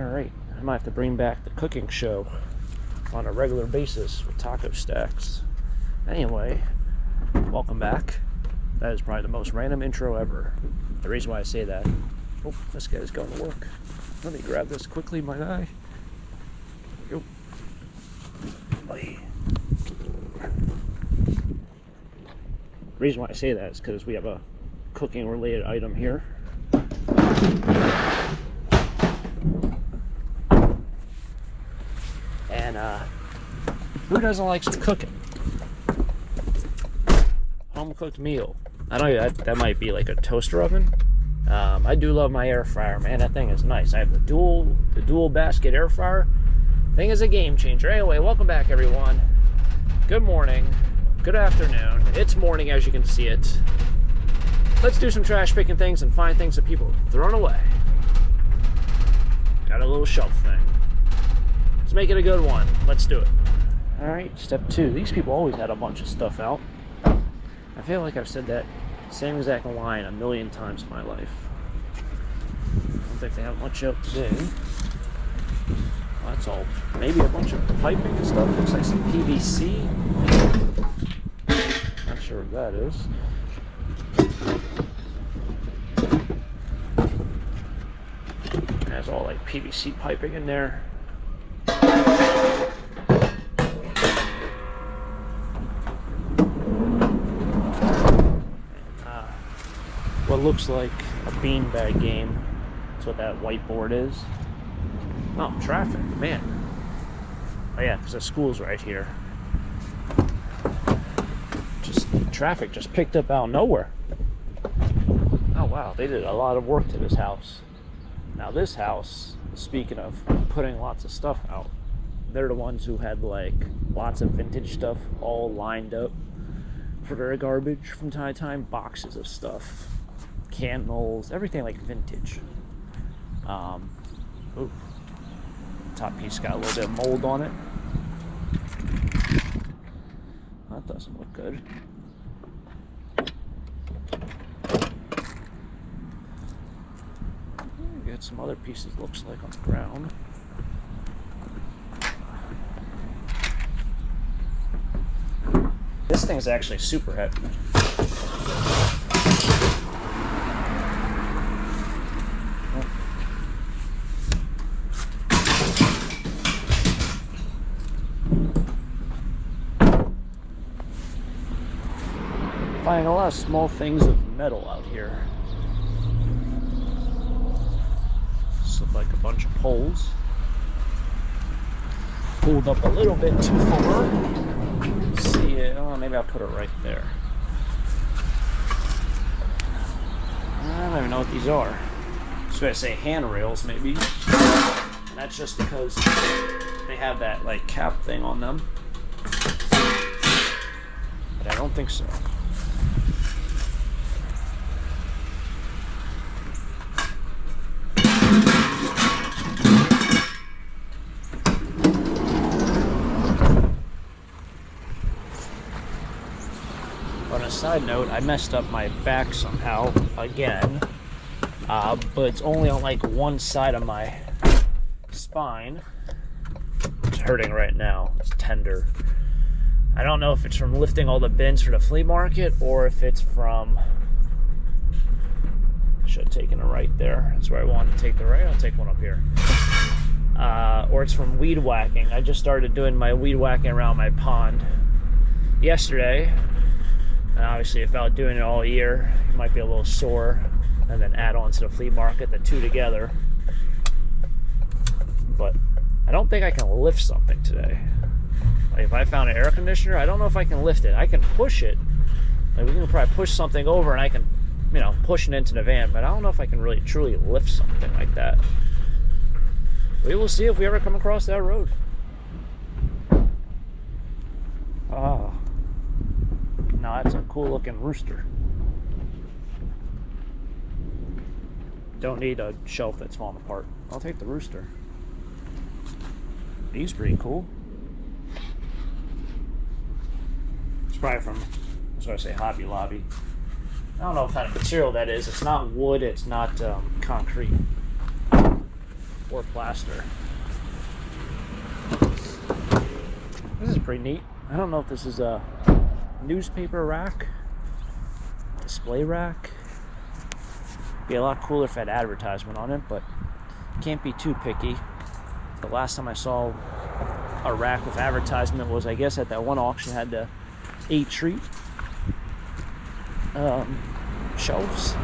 Alright, I might have to bring back the cooking show on a regular basis with taco stacks. Anyway, welcome back. That is probably the most random intro ever. The reason why I say that, oh, this guy's going to work. Let me grab this quickly, my guy. Go. The reason why I say that is because we have a cooking related item here. And who doesn't like some cooking? Home cooked meal. I know that might be like a toaster oven. I do love my air fryer, man. That thing is nice. I have the dual basket air fryer. Thing is a game changer. Anyway, welcome back, everyone. Good morning. Good afternoon. It's morning, as you can see it. Let's do some trash picking things and find things that people have thrown away. Got a little shelf thing. Let's make it a good one. Let's do it. All right, step 2. These people always had a bunch of stuff out. I feel like I've said that same exact line a million times in my life. I don't think they have much out today. Well, that's all. Maybe a bunch of piping and stuff. Looks like some PVC. Not sure what that is. Has all like PVC piping in there. What looks like a beanbag game. That's what that whiteboard is. Oh, traffic, man. Oh yeah, because the school's right here. Just traffic just picked up out of nowhere. Oh wow, they did a lot of work to this house. Now this house, speaking of putting lots of stuff out, they're the ones who had like lots of vintage stuff all lined up for their garbage from time to time. Boxes of stuff, candles, everything like vintage. Ooh, top piece got a little bit of mold on it. That doesn't look good. Get some other pieces, looks like, on the ground. This thing's actually super heavy. Finding a lot of small things of metal out here. Like a bunch of poles. Pulled up a little bit too far. See it. Oh, maybe I'll put it right there. I don't even know what these are. I was going to say handrails, maybe. And that's just because they have that like cap thing on them. But I don't think so. On a side note, I messed up my back somehow again, but it's only on like one side of my spine. It's hurting right now. It's tender. I don't know if it's from lifting all the bins for the flea market or if it's from, should have taken a right there. That's where I wanted to take the right. I'll take one up here. Or it's from weed whacking. I just started doing my weed whacking around my pond yesterday. And obviously, if I was doing it all year, it might be a little sore. And then add on to the flea market, the two together. But I don't think I can lift something today. Like if I found an air conditioner, I don't know if I can lift it. I can push it. Like we can probably push something over and I can, you know, push it into the van. But I don't know if I can really truly lift something like that. We will see if we ever come across that road. Ah. No, that's a cool looking rooster. Don't need a shelf that's falling apart. I'll take the rooster. He's pretty cool. It's probably from, I was going to say Hobby Lobby. I don't know what kind of material that is. It's not wood, it's not concrete. or plaster. This is pretty neat. I don't know if this is a newspaper rack, display rack. Be a lot cooler if I had advertisement on it, but can't be too picky. The last time I saw a rack with advertisement was, I guess, at that one auction had the 8 Treat shelves.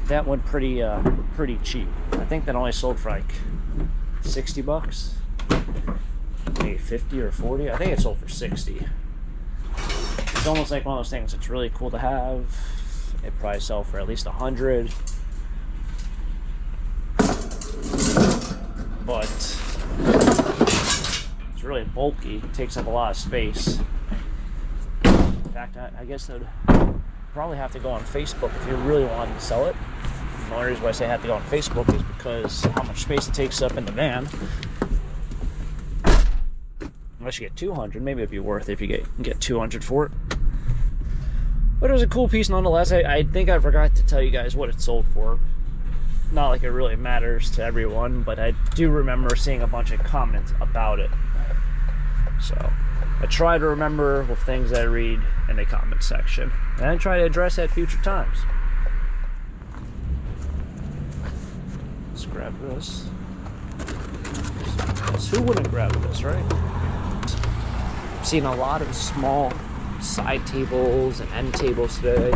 That one pretty cheap. I think that only sold for like 60 bucks, maybe 50 or 40. I think it sold for 60. It's almost like one of those things that's really cool to have. It probably sell for at least 100, but it's really bulky. It takes up a lot of space. In fact, I guess I'd probably have to go on Facebook if you really wanted to sell it. The only reason why I say I have to go on Facebook is because how much space it takes up in the van. Unless you get 200, maybe it'd be worth it if you get 200 for it. But it was a cool piece nonetheless. I think I forgot to tell you guys what it sold for. Not like it really matters to everyone, but I do remember seeing a bunch of comments about it. So I try to remember the things I read in the comment section, and I try to address at future times. Let's grab this. Who wouldn't grab this, right? I've seen a lot of small side tables and end tables today.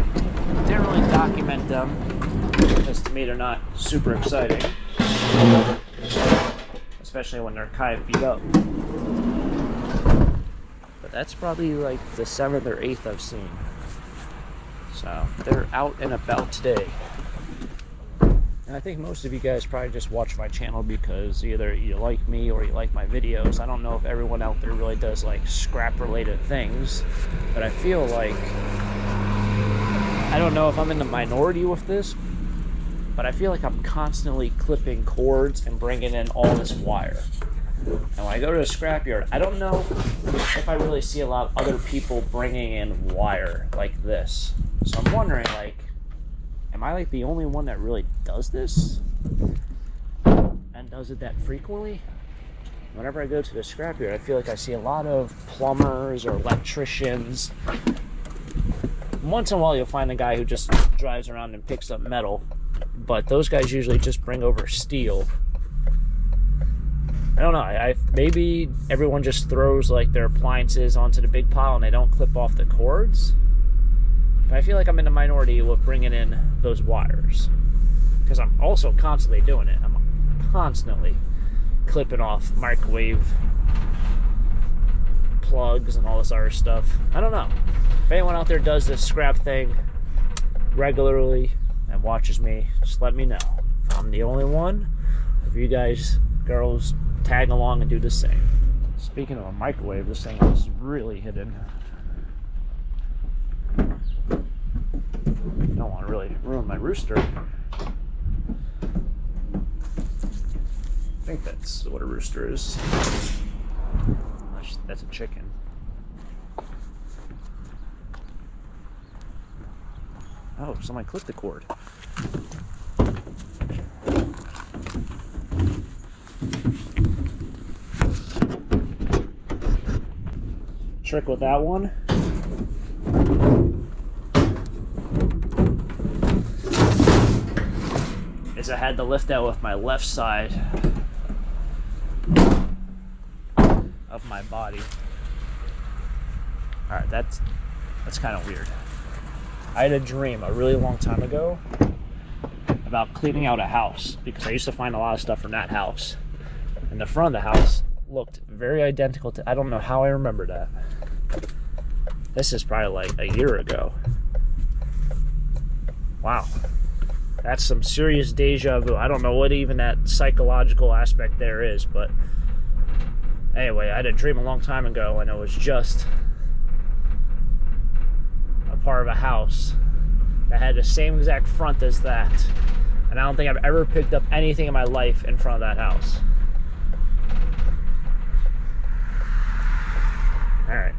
Didn't really document them because to me they're not super exciting, especially when they're kind of beat up. But that's probably like the 7th or 8th I've seen. So they're out and about today. And I think most of you guys probably just watch my channel because either you like me or you like my videos. I don't know if everyone out there really does like scrap related things, but I feel like, I don't know if I'm in the minority with this, but I feel like I'm constantly clipping cords and bringing in all this wire. And when I go to a scrapyard, I don't know if I really see a lot of other people bringing in wire like this. So I'm wondering, like, am I like the only one that really does this? And does it that frequently? Whenever I go to the scrapyard, I feel like I see a lot of plumbers or electricians. Once in a while you'll find a guy who just drives around and picks up metal, but those guys usually just bring over steel. I don't know, maybe everyone just throws like their appliances onto the big pile and they don't clip off the cords. But I feel like I'm in the minority with bringing in those wires, because I'm also constantly doing it. I'm constantly clipping off microwave plugs and all this other stuff. I don't know. If anyone out there does this scrap thing regularly and watches me, just let me know. If I'm the only one, if you guys, girls, tag along and do the same. Speaking of a microwave, this thing is really hidden. Don't want to really ruin my rooster. I think that's what a rooster is. That's a chicken. Oh, somebody clipped the cord. Trick with that one is I had to lift that with my left side of my body. Alright, that's kind of weird. I had a dream a really long time ago about cleaning out a house, because I used to find a lot of stuff from that house. And the front of the house looked very identical to, I don't know how I remember that. This is probably like a year ago. Wow. That's some serious deja vu. I don't know what even that psychological aspect there is, but anyway, I had a dream a long time ago, and it was just a part of a house that had the same exact front as that. And I don't think I've ever picked up anything in my life in front of that house. Alright.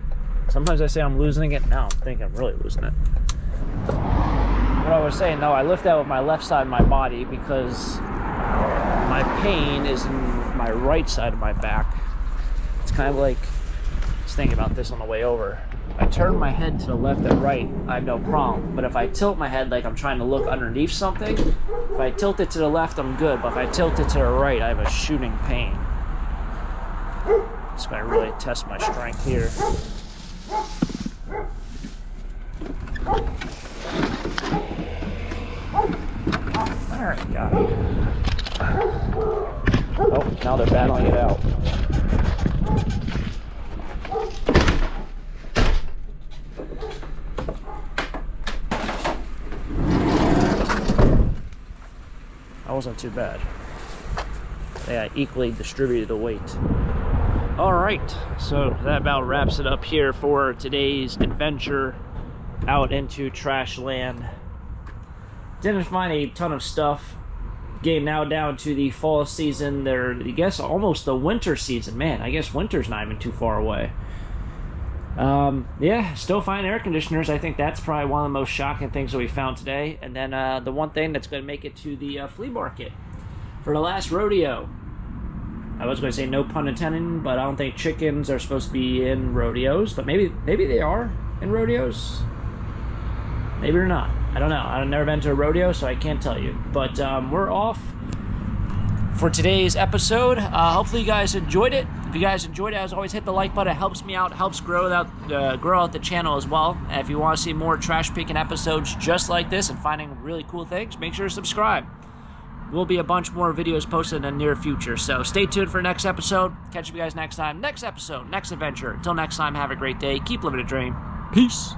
Sometimes I say I'm losing it. Now I'm thinking I'm really losing it. What I was saying, no, I lift that with my left side of my body because my pain is in my right side of my back. It's kind of like, I was thinking about this on the way over. If I turn my head to the left and right, I have no problem. But if I tilt my head like I'm trying to look underneath something, if I tilt it to the left, I'm good. But if I tilt it to the right, I have a shooting pain. It's going to really test my strength here. Alright, got it. Oh, now they're battling it out. That wasn't too bad. They equally distributed the weight. Alright, so that about wraps it up here for today's adventure out into trash land. Didn't find a ton of stuff. Getting now down to the fall season. They're, I guess, almost the winter season. Man, I guess winter's not even too far away. Yeah, still find air conditioners. I think that's probably one of the most shocking things that we found today. And then the one thing that's going to make it to the flea market for the last rodeo. I was going to say no pun intended, but I don't think chickens are supposed to be in rodeos. But maybe they are in rodeos. Maybe they're not. I don't know. I've never been to a rodeo, so I can't tell you. But we're off for today's episode. Hopefully you guys enjoyed it. If you guys enjoyed it, as always, hit the like button. It helps me out, helps grow out the channel as well. And if you want to see more trash picking episodes just like this and finding really cool things, make sure to subscribe. Will be a bunch more videos posted in the near future. So stay tuned for the next episode. Catch you guys next time. Next episode, next adventure. Until next time, have a great day. Keep living a dream. Peace.